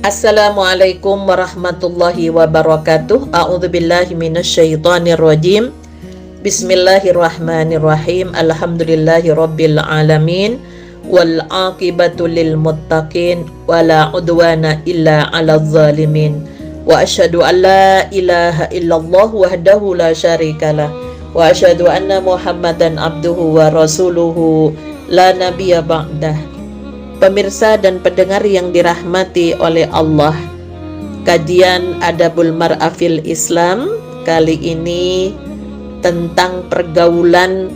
Assalamualaikum warahmatullahi wabarakatuh. A'udzubillahi minasyaitonirrajim. Bismillahirrahmanirrahim. Alhamdulillahi rabbil alamin. Wal aqibatu lil muttaqin wala udwana illa 'alal zalimin. Wa asyhadu an la ilaha illallah wahdahu la syarikalah wa asyhadu anna Muhammadan abduhu wa rasuluhu la nabiyya ba'dah. Pemirsa dan pendengar yang dirahmati oleh Allah, kajian Adabul Mar'a fil Islam kali ini tentang pergaulan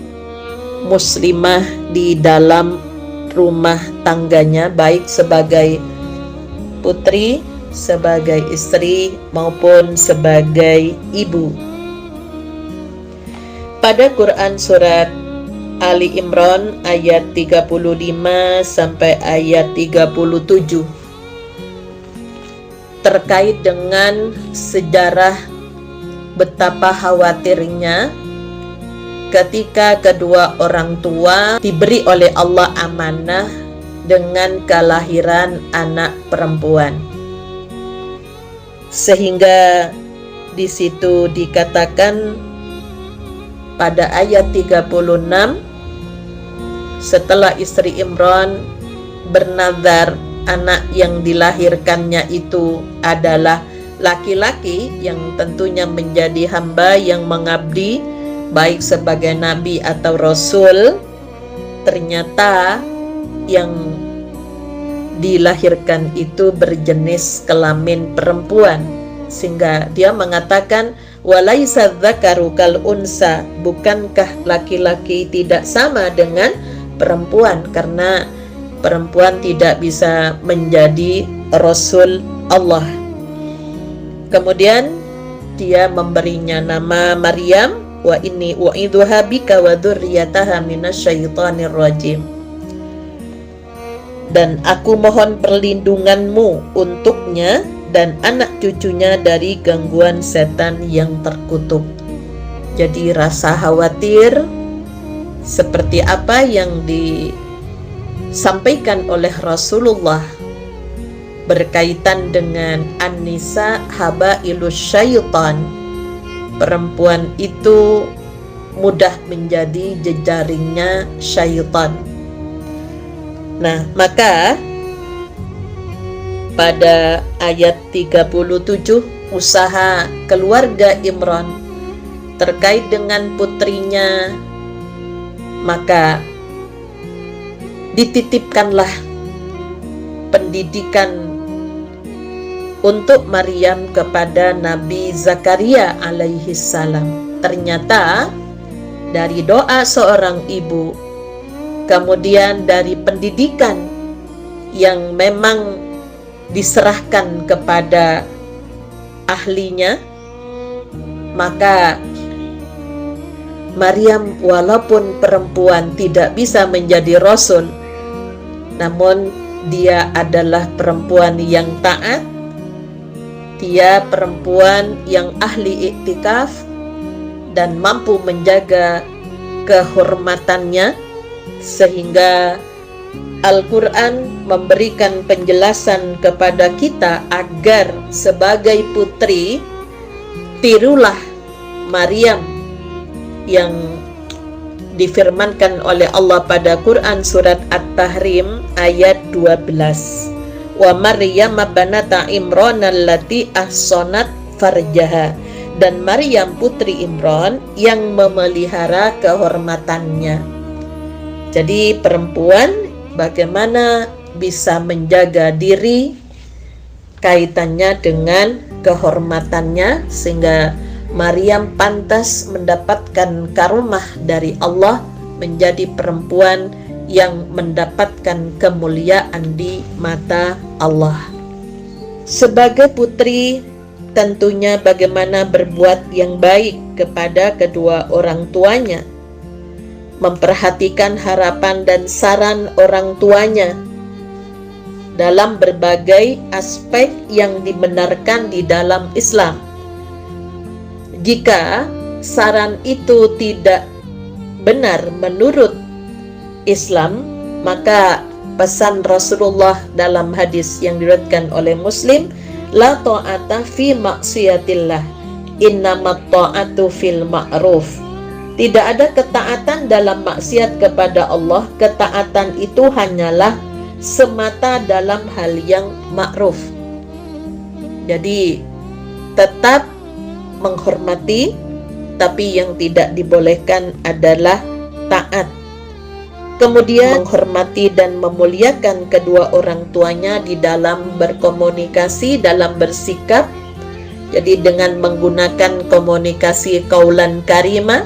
muslimah di dalam rumah tangganya, baik sebagai putri, sebagai istri maupun sebagai ibu. Pada Quran surat Ali Imran ayat 35 sampai ayat 37 terkait dengan sejarah betapa khawatirnya ketika kedua orang tua diberi oleh Allah amanah dengan kelahiran anak perempuan, sehingga di situ dikatakan pada ayat 36, setelah istri Imran bernazar anak yang dilahirkannya itu adalah laki-laki yang tentunya menjadi hamba yang mengabdi baik sebagai nabi atau rasul, ternyata yang dilahirkan itu berjenis kelamin perempuan, sehingga dia mengatakan walaisa dzakaru kal unsa, bukankah laki-laki tidak sama dengan perempuan, karena perempuan tidak bisa menjadi rasul Allah. Kemudian dia memberinya nama Maryam, wa inni u'idzuha bika wa dzurriyyataha minasyaitonir rajim, dan aku mohon perlindunganmu untuknya dan anak cucunya dari gangguan setan yang terkutuk. Jadi rasa khawatir seperti apa yang disampaikan oleh Rasulullah berkaitan dengan an-nisa habailus syaitan, perempuan itu mudah menjadi jejaringnya syaitan. Nah, maka pada ayat 37 usaha keluarga Imran terkait dengan putrinya, maka dititipkanlah pendidikan untuk Maryam kepada Nabi Zakaria alaihi salam. Ternyata dari doa seorang ibu, kemudian dari pendidikan yang memang diserahkan kepada ahlinya, maka Maryam walaupun perempuan tidak bisa menjadi rasul, namun dia adalah perempuan yang taat, dia perempuan yang ahli iktikaf dan mampu menjaga kehormatannya, sehingga Al-Quran memberikan penjelasan kepada kita agar sebagai putri tirulah Maryam yang difirmankan oleh Allah pada Quran surat At-Tahrim ayat 12. Wa Maryam banata Imran allati ahsanat farjaha, dan Maryam putri Imran yang memelihara kehormatannya. Jadi perempuan bagaimana bisa menjaga diri kaitannya dengan kehormatannya, sehingga Maryam pantas mendapatkan karomah dari Allah menjadi perempuan yang mendapatkan kemuliaan di mata Allah. Sebagai putri, tentunya bagaimana berbuat yang baik kepada kedua orang tuanya, memperhatikan harapan dan saran orang tuanya dalam berbagai aspek yang dibenarkan di dalam Islam. Jika saran itu tidak benar menurut Islam, maka pesan Rasulullah dalam hadis yang diriwayatkan oleh Muslim, la ta'ata fi maksiatillah, innamat ta'atu fil ma'ruf. Tidak ada ketaatan dalam maksiat kepada Allah. Ketaatan itu hanyalah semata dalam hal yang ma'ruf. Jadi tetap menghormati, tapi yang tidak dibolehkan adalah taat. Kemudian menghormati dan memuliakan kedua orang tuanya di dalam berkomunikasi, dalam bersikap. Jadi dengan menggunakan komunikasi qaulan karimah,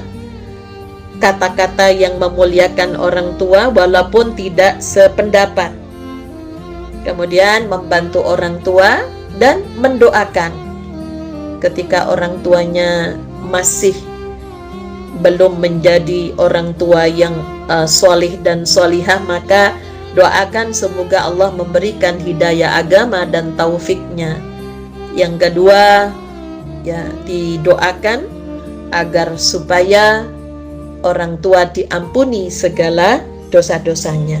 kata-kata yang memuliakan orang tua walaupun tidak sependapat. Kemudian membantu orang tua dan mendoakan. Ketika orang tuanya masih belum menjadi orang tua yang solih dan solihah, maka doakan semoga Allah memberikan hidayah agama dan taufiknya. Yang kedua, ya, didoakan agar supaya orang tua diampuni segala dosa-dosanya.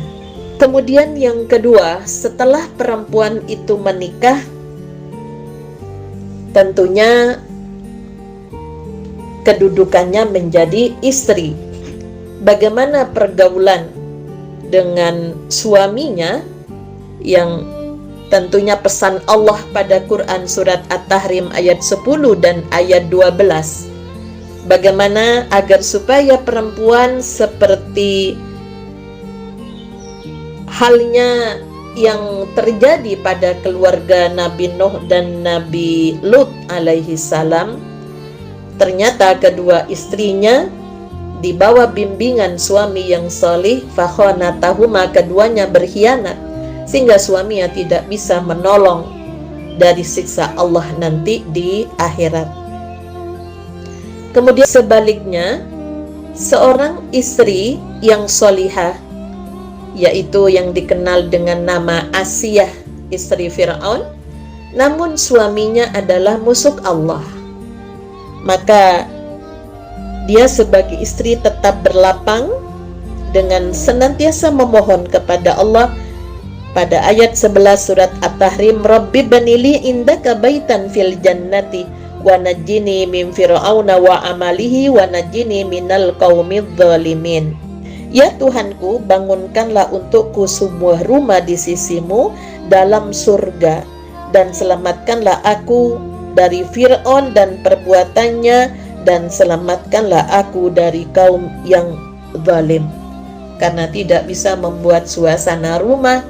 Kemudian yang kedua, setelah perempuan itu menikah, tentunya kedudukannya menjadi istri. Bagaimana pergaulan dengan suaminya, yang tentunya pesan Allah pada Quran surat At-Tahrim ayat 10 dan ayat 12. Bagaimana agar supaya perempuan seperti halnya yang terjadi pada keluarga Nabi Nuh dan Nabi Lut alaihi salam, ternyata kedua istrinya di bawah bimbingan suami yang salih, fakhonatahuma, keduanya berkhianat, sehingga suaminya tidak bisa menolong dari siksa Allah nanti di akhirat. Kemudian sebaliknya, seorang istri yang solihah, yaitu yang dikenal dengan nama Asiyah, istri Fir'aun, namun suaminya adalah musuh Allah, maka dia sebagai istri tetap berlapang dengan senantiasa memohon kepada Allah pada ayat 11 surat At-Tahrim, Rabbi banili indaka baitan fil jannati wa najjini min fir'auna wa amalihi wa najjini minal qaumidz zalimin. Ya Tuhanku, bangunkanlah untukku sebuah rumah di sisimu dalam surga, dan selamatkanlah aku dari Fir'aun dan perbuatannya, dan selamatkanlah aku dari kaum yang zalim. Karena tidak bisa membuat suasana rumah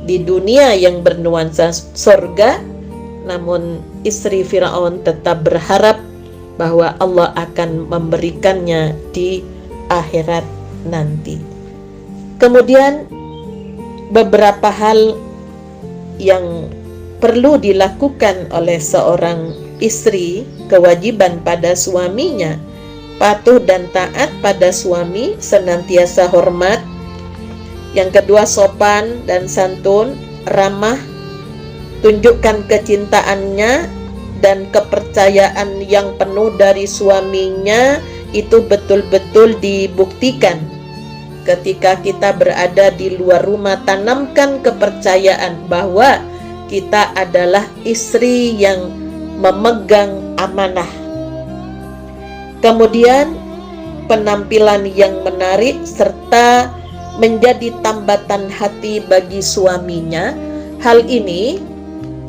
di dunia yang bernuansa surga, namun istri Fir'aun tetap berharap bahwa Allah akan memberikannya di akhirat nanti. Kemudian beberapa hal yang perlu dilakukan oleh seorang istri, kewajiban pada suaminya, patuh dan taat pada suami, senantiasa hormat. Yang kedua, sopan dan santun, ramah, tunjukkan kecintaannya dan kepercayaan yang penuh dari suaminya itu betul-betul dibuktikan. Ketika kita berada di luar rumah, tanamkan kepercayaan bahwa kita adalah istri yang memegang amanah. Kemudian penampilan yang menarik serta menjadi tambatan hati bagi suaminya. Hal ini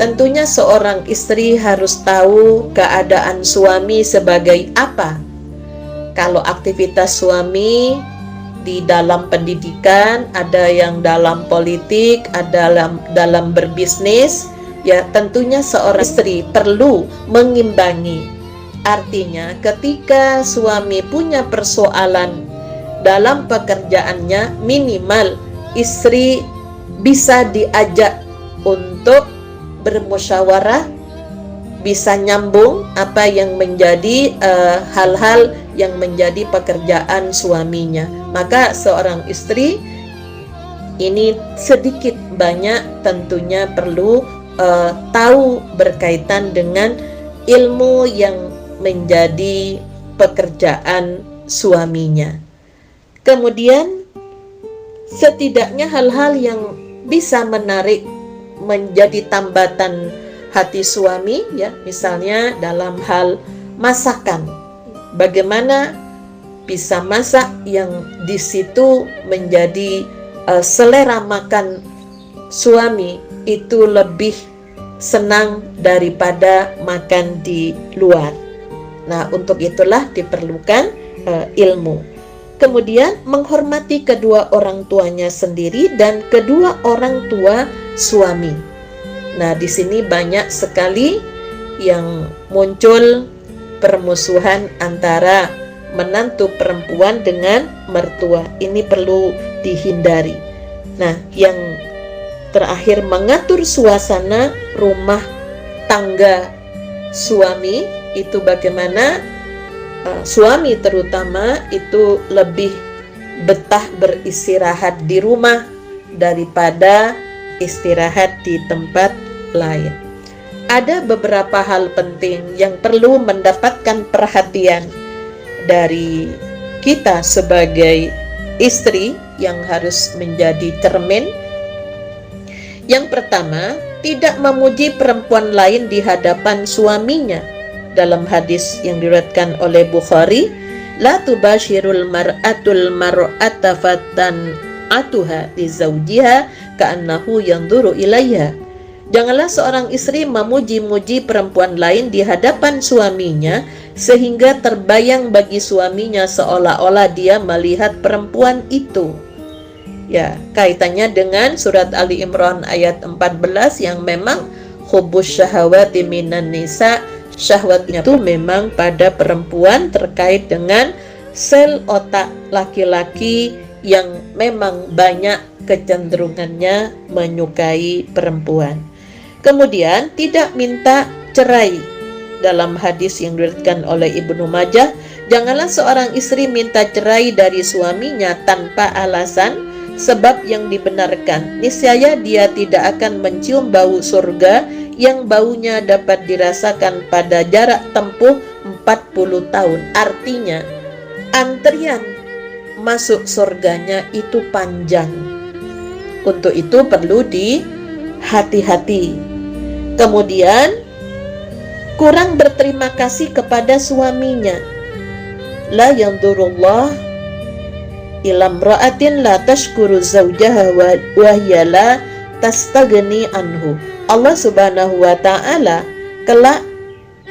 tentunya seorang istri harus tahu keadaan suami sebagai apa. Kalau aktivitas suami di dalam pendidikan, ada yang dalam politik, ada dalam berbisnis, ya tentunya seorang istri perlu mengimbangi. Artinya ketika suami punya persoalan dalam pekerjaannya, minimal istri bisa diajak untuk bermusyawarah, bisa nyambung apa yang menjadi hal-hal yang menjadi pekerjaan suaminya. Maka seorang istri ini sedikit banyak tentunya perlu tahu berkaitan dengan ilmu yang menjadi pekerjaan suaminya. Kemudian setidaknya hal-hal yang bisa menarik menjadi tambatan hati suami, ya, misalnya dalam hal masakan. Bagaimana bisa masak yang di situ menjadi selera makan suami itu lebih senang daripada makan di luar. Nah, untuk itulah diperlukan ilmu. Kemudian menghormati kedua orang tuanya sendiri dan kedua orang tua suami. Nah, di sini banyak sekali yang muncul permusuhan antara menantu perempuan dengan mertua. Ini perlu dihindari. Nah, yang terakhir, mengatur suasana rumah tangga suami itu bagaimana suami terutama itu lebih betah beristirahat di rumah daripada istirahat di tempat lain. Ada beberapa hal penting yang perlu mendapatkan perhatian dari kita sebagai istri yang harus menjadi cermin. Yang pertama, tidak memuji perempuan lain di hadapan suaminya. Dalam hadis yang diriwayatkan oleh Bukhari, la tubashirul mar'atul mar'ata fatan atuha li zawjiha ka'annahu yanzuru ilaiha. Janganlah seorang istri memuji-muji perempuan lain di hadapan suaminya sehingga terbayang bagi suaminya seolah-olah dia melihat perempuan itu. Ya, kaitannya dengan surat Ali Imran ayat 14 yang memang hubbus syahawati minan nisa, syahwatnya itu memang pada perempuan terkait dengan sel otak laki-laki yang memang banyak kecenderungannya menyukai perempuan. Kemudian tidak minta cerai. Dalam hadis yang diriwayatkan oleh Ibnu Majah, janganlah seorang istri minta cerai dari suaminya tanpa alasan sebab yang dibenarkan. Niscaya dia tidak akan mencium bau surga yang baunya dapat dirasakan pada jarak tempuh 40 tahun. Artinya, antrian masuk surganya itu panjang. Untuk itu perlu dihati-hati. Kemudian, kurang berterima kasih kepada suaminya. La yanzurullah ila imra'atin la tashkuru zawjaha wa hiya la tastagni anhu. Allah Subhanahu wa taala kelak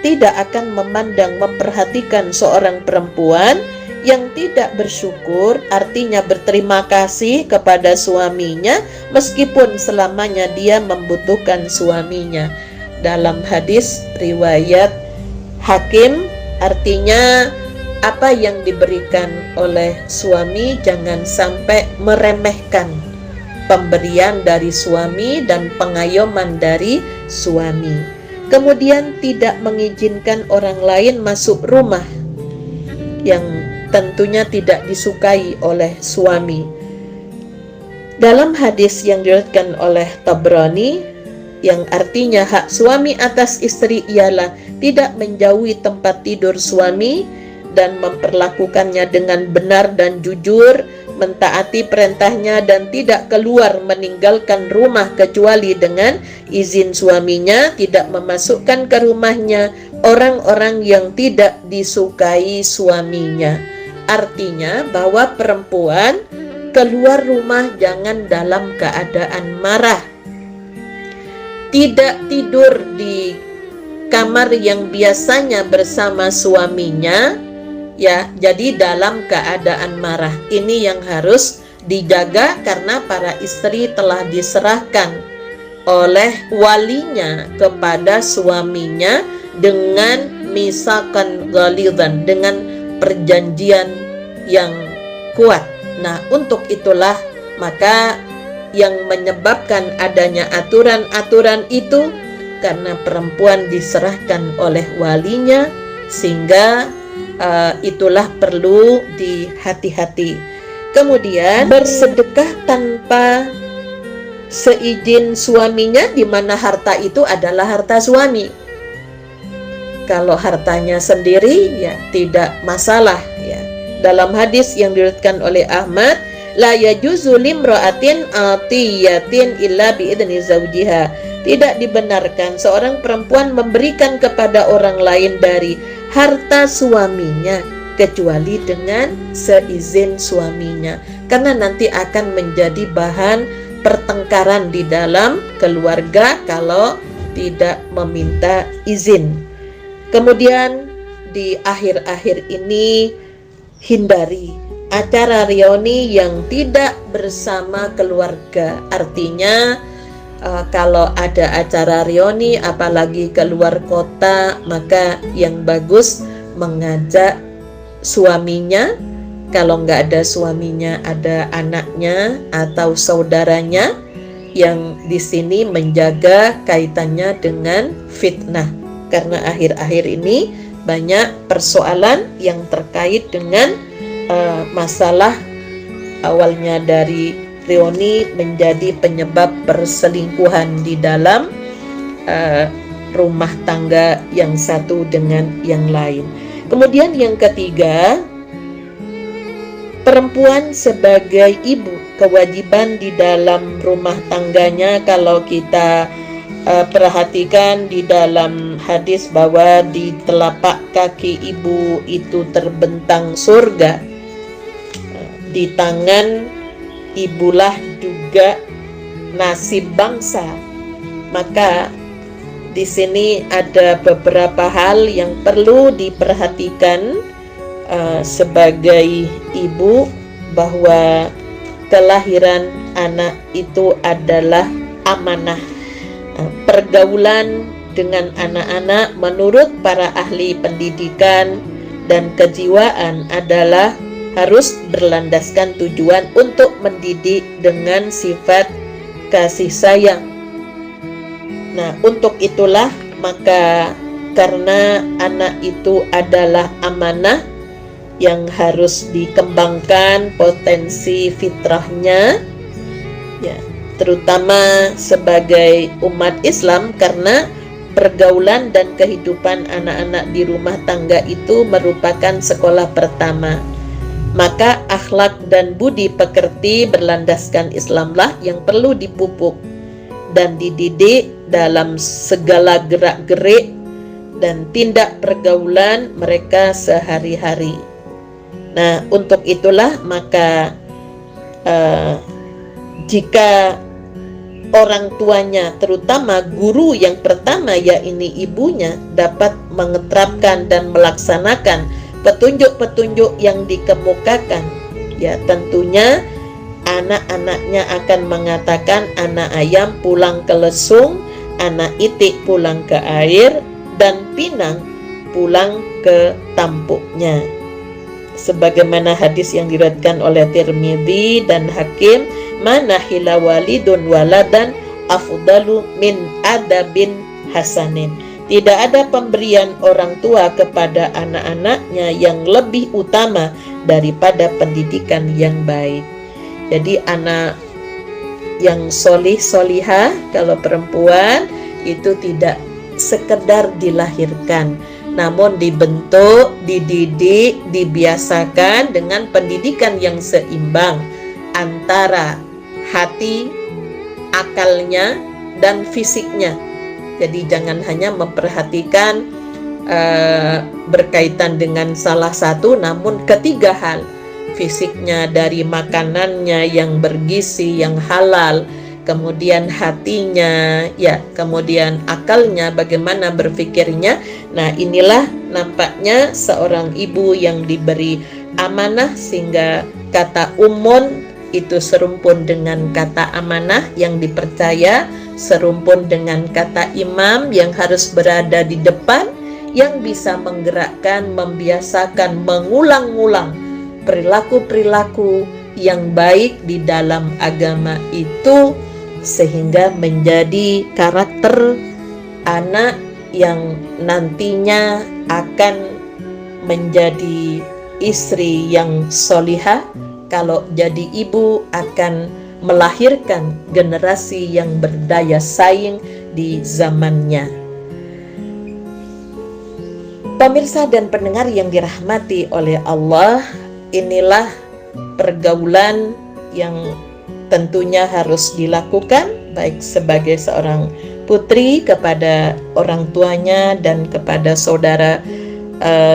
tidak akan memperhatikan seorang perempuan yang tidak bersyukur, artinya berterima kasih kepada suaminya meskipun selamanya dia membutuhkan suaminya. Dalam hadis riwayat Hakim, artinya apa yang diberikan oleh suami jangan sampai meremehkan pemberian dari suami dan pengayoman dari suami. Kemudian tidak mengizinkan orang lain masuk rumah yang tentunya tidak disukai oleh suami. Dalam hadis yang diriwayatkan oleh Tabrani, yang artinya hak suami atas istri ialah tidak menjauhi tempat tidur suami dan memperlakukannya dengan benar dan jujur, mentaati perintahnya dan tidak keluar meninggalkan rumah kecuali dengan izin suaminya, tidak memasukkan ke rumahnya orang-orang yang tidak disukai suaminya. Artinya bahwa perempuan keluar rumah jangan dalam keadaan marah. Tidak tidur di kamar yang biasanya bersama suaminya, ya, jadi dalam keadaan marah. Ini yang harus dijaga karena para istri telah diserahkan oleh walinya kepada suaminya dengan misakan ghalidhan, dengan perjanjian yang kuat. Nah, untuk itulah maka yang menyebabkan adanya aturan-aturan itu karena perempuan diserahkan oleh walinya, sehingga itulah perlu dihati-hati. Kemudian bersedekah tanpa seizin suaminya, di mana harta itu adalah harta suami. Kalau hartanya sendiri ya tidak masalah ya. Dalam hadis yang diriwayatkan oleh Ahmad, La yajuzu limra'atin atiyatin illa biidzni zawjiha. Tidak dibenarkan seorang perempuan memberikan kepada orang lain dari harta suaminya kecuali dengan seizin suaminya, karena nanti akan menjadi bahan pertengkaran di dalam keluarga kalau tidak meminta izin. Kemudian di akhir-akhir ini hindari acara reuni yang tidak bersama keluarga. Artinya kalau ada acara reuni apalagi keluar kota, maka yang bagus mengajak suaminya. Kalau nggak ada suaminya, ada anaknya atau saudaranya yang di sini menjaga kaitannya dengan fitnah. Karena akhir-akhir ini banyak persoalan yang terkait dengan masalah awalnya dari reuni menjadi penyebab perselingkuhan di dalam rumah tangga yang satu dengan yang lain. Kemudian yang ketiga, perempuan sebagai ibu, kewajiban di dalam rumah tangganya. Kalau kita perhatikan di dalam hadis bahwa di telapak kaki ibu itu terbentang surga, di tangan ibulah juga nasib bangsa. Maka di sini ada beberapa hal yang perlu diperhatikan sebagai ibu, bahwa kelahiran anak itu adalah amanah. Pergaulan dengan anak-anak menurut para ahli pendidikan dan kejiwaan adalah harus berlandaskan tujuan untuk mendidik dengan sifat kasih sayang. Nah, untuk itulah maka karena anak itu adalah amanah yang harus dikembangkan potensi fitrahnya, ya, terutama sebagai umat Islam, karena pergaulan dan kehidupan anak-anak di rumah tangga itu merupakan sekolah pertama. Maka akhlak dan budi pekerti berlandaskan Islamlah yang perlu dipupuk dan dididik dalam segala gerak-gerik dan tindak pergaulan mereka sehari-hari. Nah, untuk itulah maka jika orang tuanya, terutama guru yang pertama yakni ibunya, dapat mengeterapkan dan melaksanakan petunjuk-petunjuk yang dikemukakan, ya tentunya anak-anaknya akan mengatakan anak ayam pulang ke lesung, anak itik pulang ke air, dan pinang pulang ke tampuknya. Sebagaimana hadis yang diriwayatkan oleh Tirmidzi dan Hakim, mana hila walidun waladan afdalu min adabin hasanin. Tidak ada pemberian orang tua kepada anak-anaknya yang lebih utama daripada pendidikan yang baik. Jadi anak yang solihah kalau perempuan itu tidak sekedar dilahirkan, namun dibentuk, dididik, dibiasakan dengan pendidikan yang seimbang antara hati, akalnya, dan fisiknya. Jadi jangan hanya memperhatikan berkaitan dengan salah satu, namun ketiga hal, fisiknya dari makanannya yang bergizi, yang halal, kemudian hatinya, ya, kemudian akalnya, bagaimana berpikirnya. Nah, inilah nampaknya seorang ibu yang diberi amanah, sehingga kata umun itu serumpun dengan kata amanah yang dipercaya, serumpun dengan kata imam yang harus berada di depan, yang bisa menggerakkan, membiasakan, mengulang-ulang perilaku-perilaku yang baik di dalam agama itu, sehingga menjadi karakter anak yang nantinya akan menjadi istri yang solihah. Kalau jadi ibu akan melahirkan generasi yang berdaya saing di zamannya. Pemirsa dan pendengar yang dirahmati oleh Allah, inilah pergaulan yang tentunya harus dilakukan, baik sebagai seorang putri kepada orang tuanya dan kepada saudara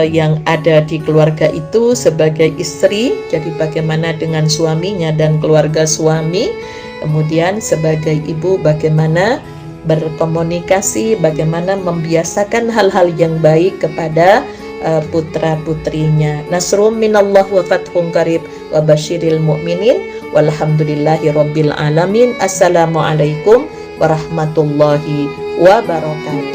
yang ada di keluarga itu, sebagai istri, jadi bagaimana dengan suaminya dan keluarga suami, kemudian sebagai ibu bagaimana berkomunikasi, bagaimana membiasakan hal-hal yang baik kepada putra-putrinya. Nasrum minallah wa fathun qarib wa basyiril mu'minin walhamdulillahi rabbil alamin. Assalamualaikum warahmatullahi wabarakatuh.